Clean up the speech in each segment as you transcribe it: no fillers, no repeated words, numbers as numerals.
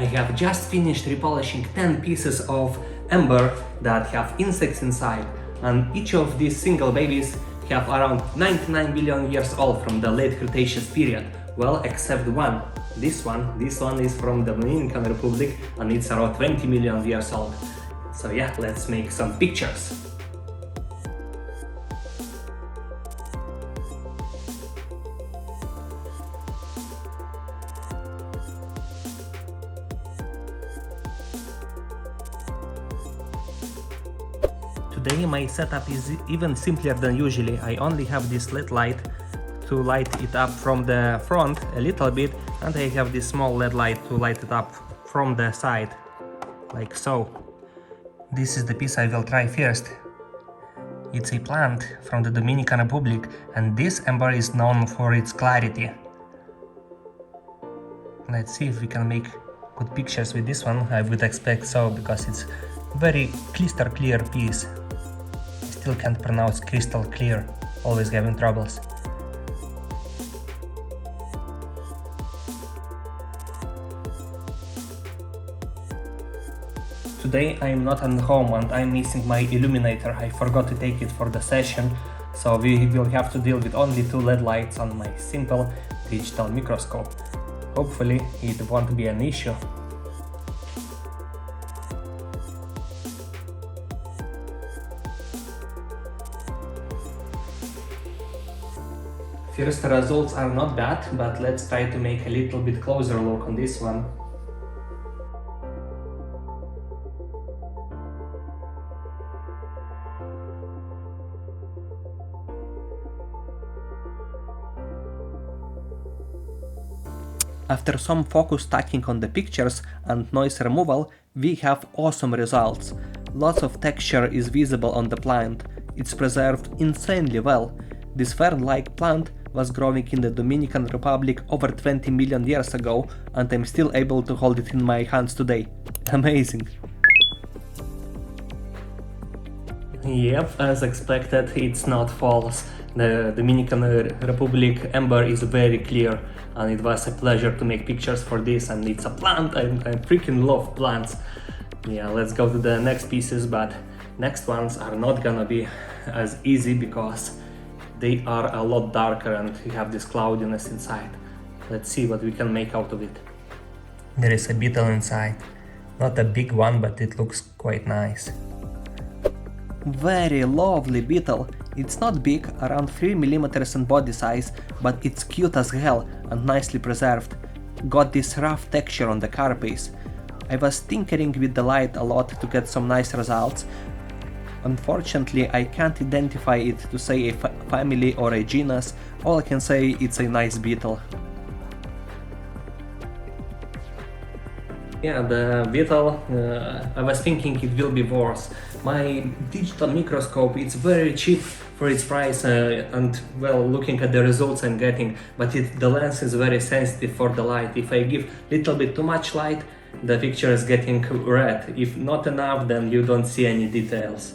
have just finished repolishing 10 pieces of amber that have insects inside, and each of these single babies have around 99 billion years old from the late Cretaceous period. Well, except one. This one is from the Dominican Republic and it's around 20 million years old. So yeah, let's make some pictures. Today my setup is even simpler than usually. I only have this LED light to light it up from the front a little bit, and I have this small LED light to light it up from the side, like so. This is the piece I will try first. It's a plant from the Dominican Republic, and this amber is known for its clarity. Let's see if we can make good pictures with this one. I would expect so, because it's very crystal clear piece. Still can't pronounce crystal clear, always having troubles. Today I'm not at home and I'm missing my illuminator. I forgot to take it for the session, so we will have to deal with only 2 LED lights on my simple digital microscope. Hopefully it won't be an issue. First results are not bad, but let's try to make a little bit closer look on this one. After some focus stacking on the pictures and noise removal, we have awesome results. Lots of texture is visible on the plant. It's preserved insanely well. This fern-like plant was growing in the Dominican Republic over 20 million years ago, and I'm still able to hold it in my hands today. Amazing! Yep, as expected, it's not false. The Dominican Republic amber is very clear, and it was a pleasure to make pictures for this, and it's a plant. I freaking love plants. Yeah, let's go to the next pieces, but next ones are not gonna be as easy because they are a lot darker and you have this cloudiness inside. Let's see what we can make out of it. There is a beetle inside. Not a big one, but it looks quite nice. Very lovely beetle. It's not big, around 3 mm in body size, but it's cute as hell and nicely preserved. Got this rough texture on the carapace. I was tinkering with the light a lot to get some nice results. Unfortunately, I can't identify it to say a family or a genus. All I can say it's a nice beetle. Yeah, the beetle, I was thinking it will be worse. My digital microscope, it's very cheap for its price and well, looking at the results I'm getting, but the lens is very sensitive for the light. If I give little bit too much light, the picture is getting red. If not enough, then you don't see any details.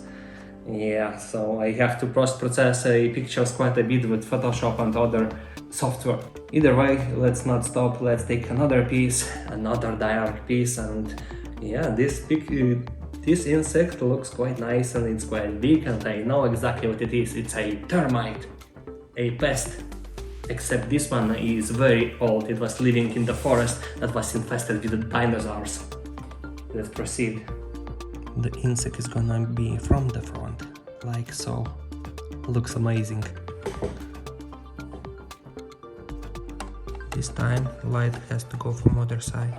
Yeah, so I have to post-process pictures quite a bit with Photoshop and other software. Either way, let's not stop, let's take another piece, another dark piece, and yeah, this insect looks quite nice and it's quite big, and I know exactly what it is. It's a termite, a pest. Except this one is very old. It was living in the forest that was infested with the dinosaurs. Let's proceed. The insect is gonna be from the front, like so. Looks amazing. This time light has to go from other side.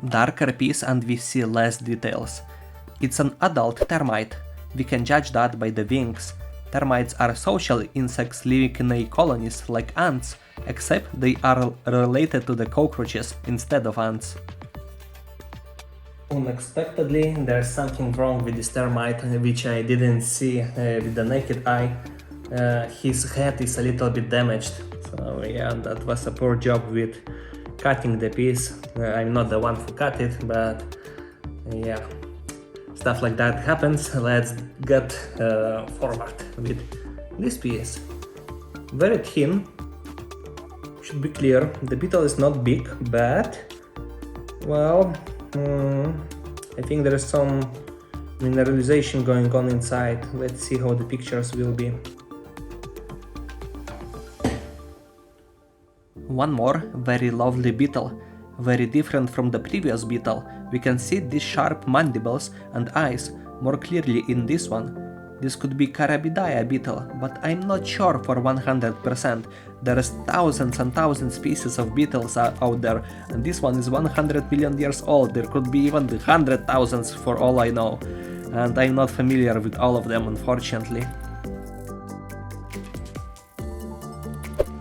Darker piece and we see less details. It's an adult termite. We can judge that by the wings. Termites are social insects living in a colonies like ants, except they are related to the cockroaches instead of ants. Unexpectedly, there's something wrong with this termite, which I didn't see with the naked eye. His head is a little bit damaged, so yeah, that was a poor job with cutting the piece. I'm not the one who cut it, but yeah, stuff like that happens. Let's get forward with this piece. Very thin, should be clear. The beetle is not big, but well, I think there is some mineralization going on inside. Let's see how the pictures will be. One more very lovely beetle, very different from the previous beetle. We can see these sharp mandibles and eyes more clearly in this one. This could be Carabidea beetle, but I'm not sure for 100%. There's thousands and thousands species of beetles out there, and this one is 100 million years old. There could be even 100,000 for all I know, and I'm not familiar with all of them, unfortunately.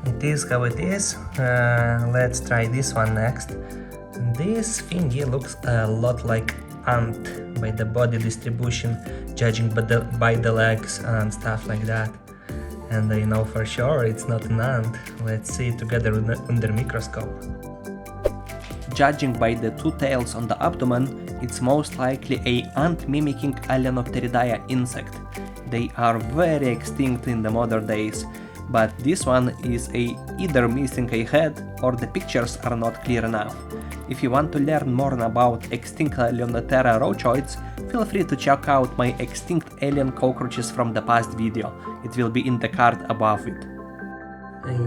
It is how it is. Let's try this one next. This thingy looks a lot like ant by the body distribution, judging by the legs and stuff like that. And I know for sure it's not an ant. Let's see it together under microscope. Judging by the two tails on the abdomen, it's most likely a ant mimicking Paleontology insect. They are very extinct in the modern days, but this one is either missing a head or the pictures are not clear enough. If you want to learn more about extinct Leonothera roachoids, feel free to check out my extinct alien cockroaches from the past video. It will be in the card above it.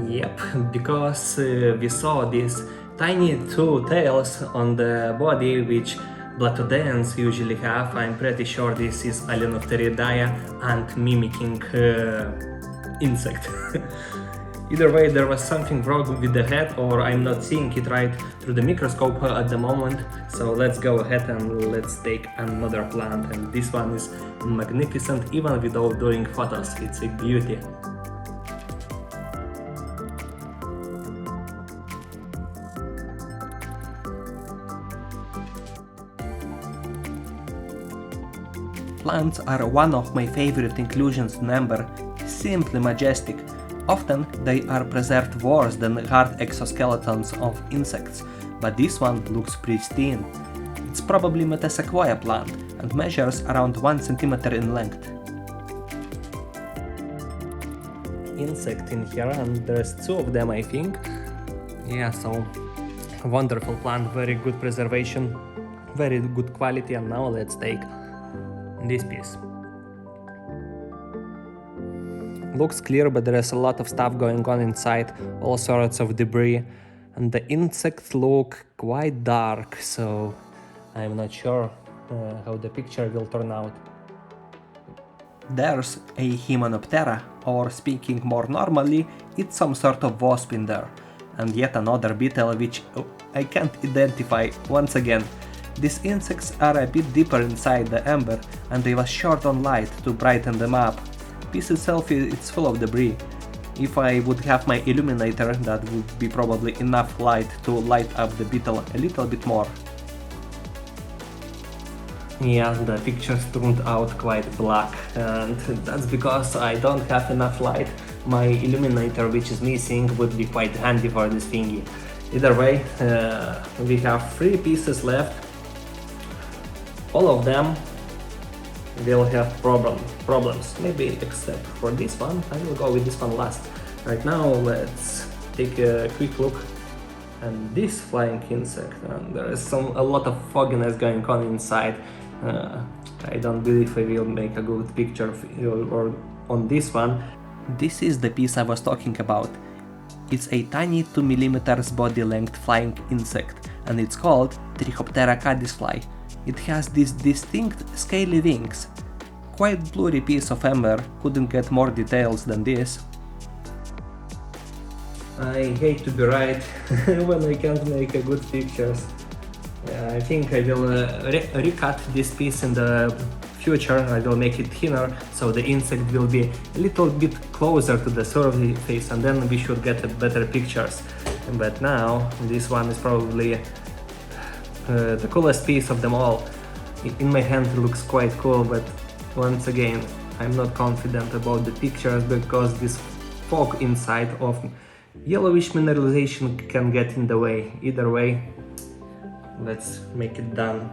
Yep, because we saw these tiny two tails on the body which Blattodeans usually have. I'm pretty sure this is Paleontology ant mimicking insect. Either way, there was something wrong with the head, or I'm not seeing it right through the microscope at the moment. So let's go ahead and let's take another plant. And this one is magnificent even without doing photos. It's a beauty. Plants are one of my favorite inclusions in Amber, simply majestic. Often they are preserved worse than hard exoskeletons of insects, but this one looks pristine. It's probably Metasequoia plant and measures around 1 cm in length. Insect in here, and there's two of them I think. Yeah, so wonderful plant, very good preservation, very good quality. And now let's take this piece. Looks clear, but there is a lot of stuff going on inside, all sorts of debris, and the insects look quite dark, so I'm not sure how the picture will turn out. There's a Hymenoptera, or speaking more normally, it's some sort of wasp in there, and yet another beetle which I can't identify once again. These insects are a bit deeper inside the amber, and they was short on light to brighten them up. Piece itself it's full of debris. If I would have my illuminator, that would be probably enough light to light up the beetle a little bit more. Yeah, the pictures turned out quite black, and that's because I don't have enough light. My illuminator, which is missing, would be quite handy for this thingy. Either way, we have 3 pieces left. All of them will have problems, maybe except for this one. I will go with this one last. Right now, let's take a quick look at this flying insect. And there is a lot of fogginess going on inside. I don't believe I will make a good picture or on this one. This is the piece I was talking about. It's a tiny 2 mm body length flying insect, and it's called Trichoptera caddisfly. It has these distinct scaly wings. Quite blurry piece of amber, couldn't get more details than this. I hate to be right when I can't make a good pictures. I think I will recut this piece in the future. I will make it thinner, so the insect will be a little bit closer to the surface, and then we should get better pictures. But now, this one is probably the coolest piece of them all. In my hand it looks quite cool, but once again I'm not confident about the pictures because this fog inside of yellowish mineralization can get in the way. Either way, let's make it done.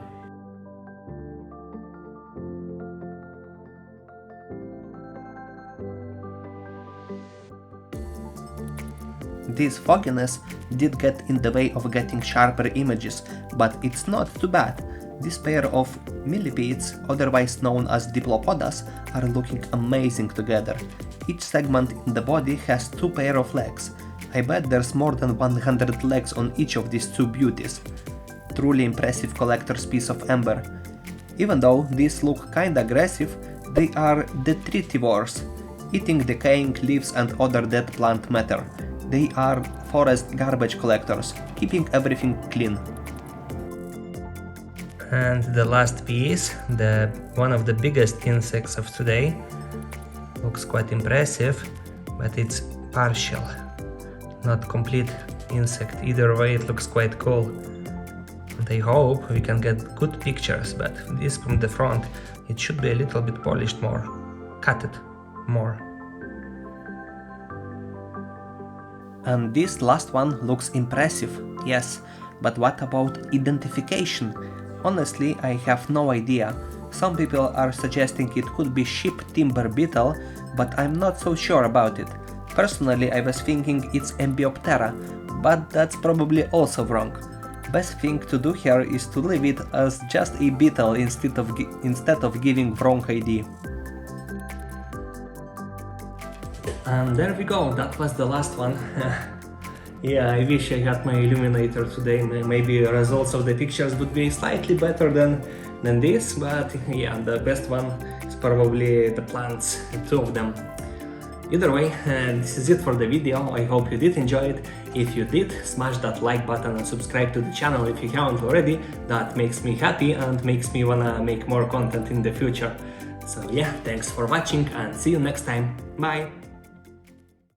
this fogginess did get in the way of getting sharper images, but it's not too bad. This pair of millipedes, otherwise known as diplopodas, are looking amazing together. Each segment in the body has 2 pair of legs. I bet there's more than 100 legs on each of these 2 beauties. Truly impressive collector's piece of amber. Even though these look kinda aggressive, they are detritivores, eating decaying leaves and other dead plant matter. They are forest garbage collectors, keeping everything clean. And the last piece, one of the biggest insects of today, looks quite impressive, but it's partial, not complete insect. Either way, it looks quite cool. And I hope we can get good pictures, but this from the front, it should be a little bit polished more, cut it more. And this last one looks impressive, yes, but what about identification? Honestly, I have no idea. Some people are suggesting it could be ship timber beetle, but I'm not so sure about it. Personally, I was thinking it's Embioptera, but that's probably also wrong. Best thing to do here is to leave it as just a beetle instead of giving wrong ID. And there we go, that was the last one. Yeah, I wish I had my illuminator today. Maybe the results of the pictures would be slightly better than this, but yeah, the best one is probably the plants, 2 of them. Either way, this is it for the video. I hope you did enjoy it. If you did, smash that like button and subscribe to the channel if you haven't already. That makes me happy and makes me wanna make more content in the future. So yeah, thanks for watching and see you next time. Bye!